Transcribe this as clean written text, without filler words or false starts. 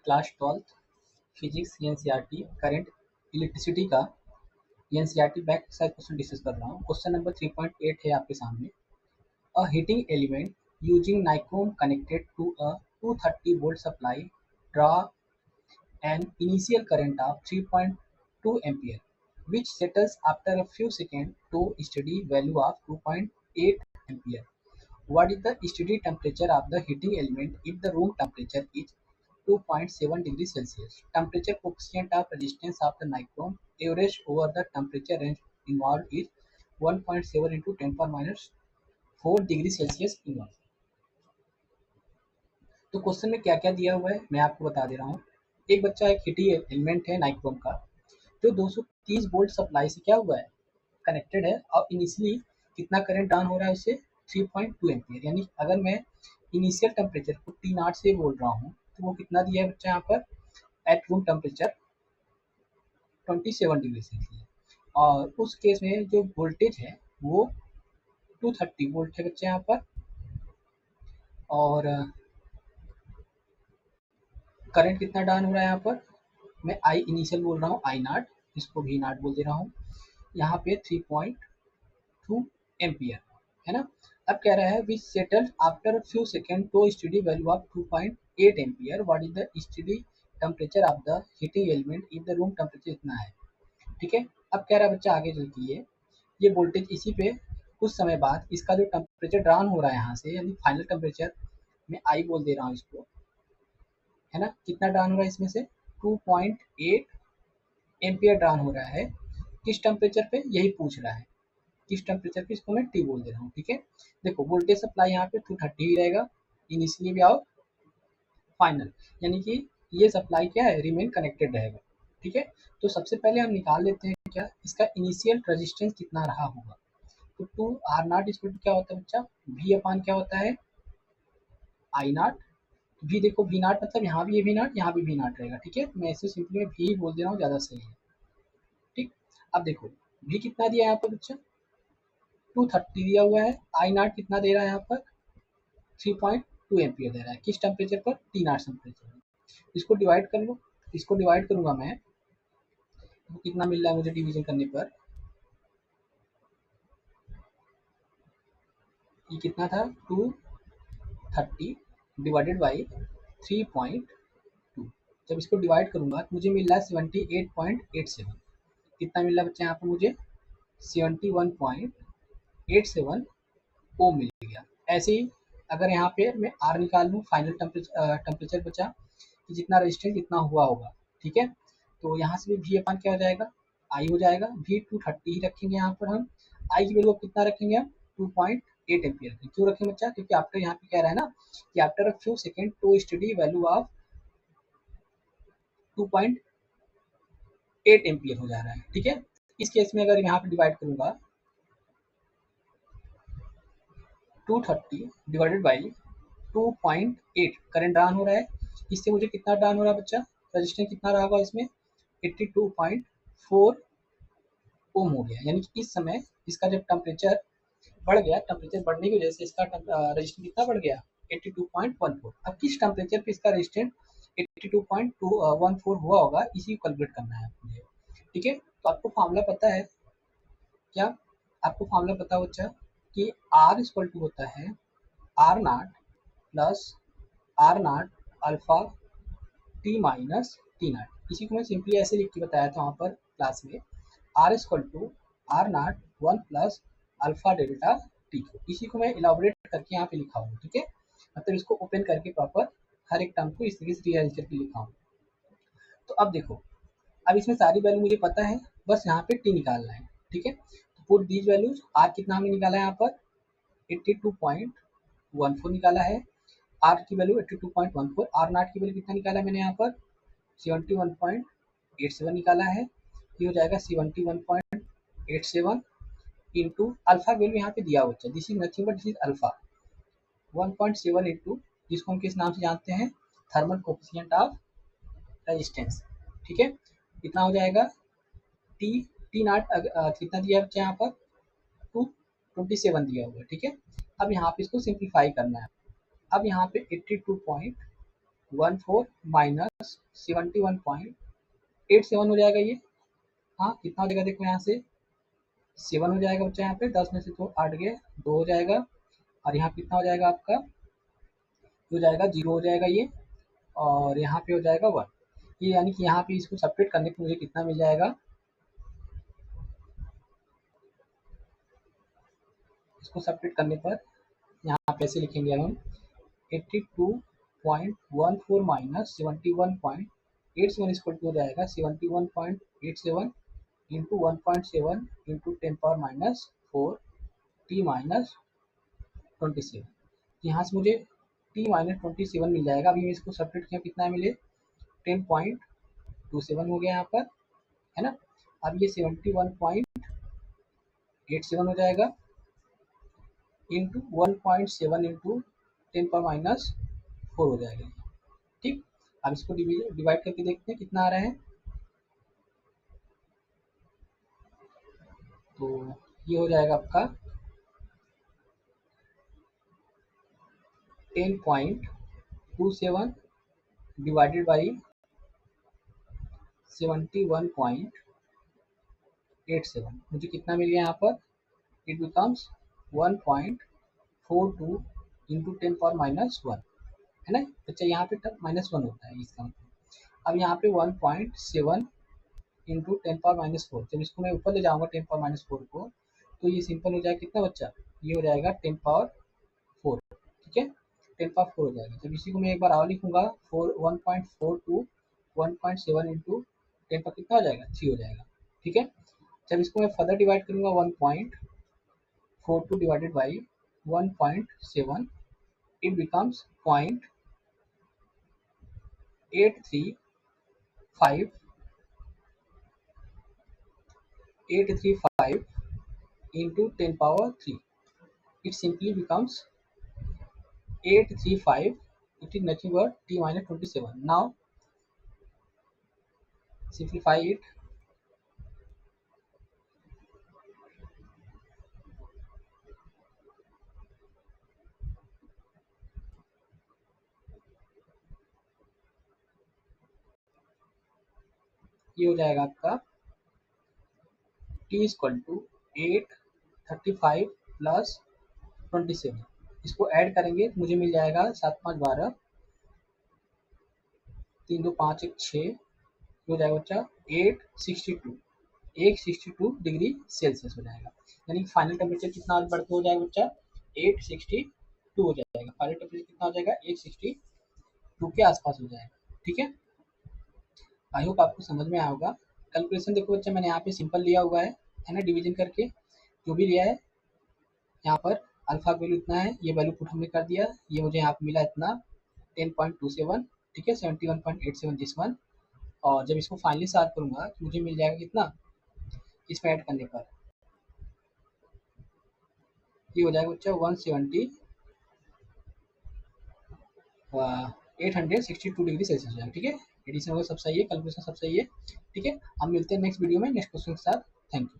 Class 12th physics NCERT current electricity का NCERT back side question discuss कर रहा हूँ। क्वेश्चन नंबर 3.8 है आपके सामने। A heating element using nichrome connected to a 230 volt supply draw an initial current of 3.2 ampere which settles after a few seconds to steady value of 2.8 ampere. What is the steady temperature of the heating element if the room temperature is 2.7 degrees Celsius? Temperature coefficient of resistance of the nichrome average over the temperature range involved is 1.7 into 10 power minus 4 degree Celsius inverse. तो question में क्या क्या दिया हुआ है मैं आपको बता दे रहा हूँ। एक बच्चा एक हीटिंग एलिमेंट है नाइक्रोम का जो 230 वोल्ट सप्लाई से क्या हुआ है कनेक्टेड है और इनिशियली कितना करंट डाउन हो रहा है उससे 3.2 एम्पियर। यानी अगर मैं इनिशियल टेम्परेचर को टी नॉट से बोल रहा हूँ तो वो कितना दिया है बच्चा यहाँ पर at room temperature 27 degree Celsius और उस केस में जो वोल्टेज है वो 230 वोल्ट है बच्चा यहाँ पर और करंट कितना डाउन हो रहा है यहाँ पर मैं आई इनिशियल बोल रहा हूँ आई नॉट, इसको भी नॉट बोल दे रहा हूँ। यहाँ पे 3.2 एम्पियर है ना। अब कह रहा है which settle after few second to steady value of 2.8 ampere. What is the steady temperature of the heating element if the room temperature इतना है। ठीक है। अब कह रहा है बच्चा आगे चल के ये वोल्टेज इसी पे कुछ समय बाद इसका जो टेम्परेचर डाउन हो रहा है यहाँ से यानी फाइनल टेम्परेचर मैं आई बोल दे रहा हूँ इसको है ना। कितना डाउन हो रहा है इसमें से 2.8 एम्पियर डाउन हो रहा है। किस टेम्परेचर पे यही पूछ रहा है किस टेम्परेचर पे, इसको मैं टी बोल दे रहा हूँ। ठीक है। देखो वोल्टेज सप्लाई यहाँ पे 230 ही रहेगा इनिशियली भी और फाइनल, यानी कि ये सप्लाई क्या है रिमेन कनेक्टेड रहेगा। ठीक है। तो सबसे पहले हम निकाल लेते हैं क्या इसका इनिशियल रेजिस्टेंस कितना रहा होगा। तो 2 आर नॉट इक्वल टू क्या होता है बच्चा वी अपान क्या होता है आई नॉट। वी देखो वी नॉट मतलब यहाँ भी ये वी नॉट यहाँ भी वी नॉट रहेगा। ठीक है। मैं ऐसे सिंपली में वी बोल दे रहा हूँ ज़्यादा सही है। ठीक। अब देखो वी कितना दिया है यहाँ पर बच्चा 230 दिया हुआ है। आई नॉट कितना दे रहा है यहाँ पर 3.2 एम्पियर दे रहा है। किस टेम्परेचर पर टी नॉट टेम्परेचर। इसको डिवाइड कर लो, इसको डिवाइड करूंगा मैं तो कितना मिल रहा है मुझे डिवीजन करने पर ये कितना था 230 डिवाइडेड बाई 3.2। जब इसको डिवाइड करूंगा तो मुझे मिल रहा है 78.87। कितना मिल रहा है बच्चा यहाँ पर मुझे 71.87 ओम मिल गया। ऐसे ही अगर यहाँ पे मैं आर निकाल लूँ फाइनल टेम्परेचर बचा कि जितना रेजिस्टेंस कितना हुआ होगा। ठीक है। तो यहाँ से भी वी अपन क्या हो जाएगा आई हो जाएगा। वी 230 ही रखेंगे यहाँ पर हम। आई की वैल्यू कितना रखेंगे हम 2.8 एम्पियर। क्यों रखें बच्चा क्योंकि आफ्टर यहाँ पे कह रहा है ना कि after a few second to steady value of 2.8 ampere हो जा रहा है। ठीक है। इस केस में अगर यहाँ पे डिवाइड करूंगा 230 डिवाइडेड बाई 2.8 करंट डाउन हो रहा है। इससे मुझे कितना डाउन हो रहा है बच्चा रजिस्टेंस कितना रहा होगा इसमें 82.4 ओम हो गया। यानी कि इस समय इसका जब टेम्परेचर बढ़ गया टेम्परेचर बढ़ने की वजह से इसका रजिस्टेंस कितना बढ़ गया 82.14। अब किस टेम्परेचर पे इसका रजिस्टेंस 82.14 हुआ होगा इसी को कैलकुलेट करना है मुझे। ठीक है। तो आपको फॉर्मूला पता है क्या आपको फॉर्मूला पता हो बच्चा कि आर इक्वल टू होता है R not plus R not alpha T minus T not. इसी को मैं सिंपली ऐसे लिख के बताया था वहाँ पर क्लास में R equal to R naught 1 plus alpha delta T. इसी को मैं इलाबोरेट करके यहाँ पे लिखा हूँ। ठीक है। मतलब इसको ओपन करके प्रॉपर हर एक टर्म को इस तरीके से रिअरेंज करके लिखा हूँ। तो अब देखो अब इसमें सारी वैल्यू मुझे पता है बस यहाँ पे टी निकालना है। ठीक है। तो पुट दीज वैल्यूज आर कितना हमने निकाला है यहाँ पर 82.14 निकाला है। आर की वैल्यू 82.14। आर नॉट की वैल्यू कितना निकाला है मैंने यहाँ पर 71.87 निकाला है। ये हो जाएगा 71.87 इंटू अल्फा वैल्यू यहाँ पे दिया हुआ है this is nothing but this is alpha 1.7 into जिसको हम किस नाम से जानते हैं थर्मल कोफिशिएंट ऑफ रेजिस्टेंस। ठीक है। कितना हो जाएगा टी टी नॉट कितना दिया है यहाँ पर 227 दिया हुआ है। ठीक है। अब यहाँ पे इसको सिंप्लीफाई करना है। अब यहाँ पे 82.87 14 माइनस 71.87 हो जाएगा ये। हाँ कितना हो जाएगा देखो यहाँ से 7 हो जाएगा बच्चा, यहाँ पे 10 में से 2 8 गए 2 हो जाएगा, और यहाँ कितना हो जाएगा आपका, हो जाएगा 0 हो जाएगा ये, और यहाँ पे हो जाएगा 1। ये यानी कि यहाँ पे इसको सब्ट्रैक्ट करने पर मुझे कितना मिल जाएगा, इसको सब्ट्रैक्ट करने पर यहाँ पे ऐसे लिखेंगे हम 82.14 माइनस 71.87 इक्वल टू हो जाएगा 71.87 into 1.7 into 10 power minus 4 T minus 27। यहाँ से मुझे टी माइनस 27 मिल जाएगा। अभी मैं इसको सब्ट्रैक्ट किया कितना मिले 10.27 हो गया यहाँ पर, है ना। अब ये 71.87 हो जाएगा इंटू 1.7 इंटू 10 पावर माइनस 4 हो जाएगा, ठीक। अब इसको डिवाइड करके देखते हैं कितना आ रहा है, तो ये हो जाएगा आपका 10.27 डिवाइडेड बाई 71.87, मुझे कितना मिल गया यहाँ पर, it becomes 1.42 into 10 power minus 1, है ना बच्चा, यहाँ पे तक -1 होता है इसका मतलब। अब यहाँ पे 1.7 इंटू 10 पावर माइनस 4, जब इसको मैं ऊपर ले जाऊंगा 10 पावर माइनस 4 को, तो ये सिंपल हो जाएगा कितना बच्चा, ये हो जाएगा 10 पावर 4, ठीक है 10 पावर 4 हो जाएगा। जब इसी को मैं एक बार और लिखूंगा 1.42 1.7 इंटू 10 पर कितना हो जाएगा 3 हो जाएगा, ठीक है। जब इसको मैं फर्दर डिवाइड करूंगा 1.42 divided by 1.7, it becomes 0.835 into 10 power 3. It simply becomes 835. It is nothing but t minus 27. Now simplify it. ये हो जाएगा आपका t इक्वल टू 835 प्लस 27। इसको ऐड करेंगे तो मुझे मिल जाएगा 7 5 12 3 2 5 1 6, हो जाएगा बच्चा 862 डिग्री सेल्सियस हो जाएगा। यानी फाइनल टेम्परेचर कितना बढ़ते हो जाएगा बच्चा 862 हो जाएगा। फाइनल टेम्परेचर कितना हो जाएगा 862 के आसपास हो जाएगा, ठीक है। आई होप आपको समझ में आया होगा। कैलकुलेशन देखो बच्चा मैंने यहाँ पे सिंपल लिया हुआ है ना, डिवीजन करके जो भी लिया है, यहाँ पर अल्फा वैल्यू इतना है, ये वैल्यू पुट हमने कर दिया, ये मुझे यहाँ पे मिला इतना 10.27, ठीक है 71.87 दिस वन। और जब इसको फाइनली सॉल्व करूंगा तो मुझे मिल जाएगा कितना, इसमें ऐड करने पर ये हो जाएगा बच्चा 862 डिग्री सेल्सियस हो जाएगा, ठीक है। एडिशन वगैरह सब सही है, कैलकुलेशन सब सही है, ठीक है। हम मिलते हैं नेक्स्ट वीडियो में नेक्स्ट क्वेश्चन के साथ। Thank you.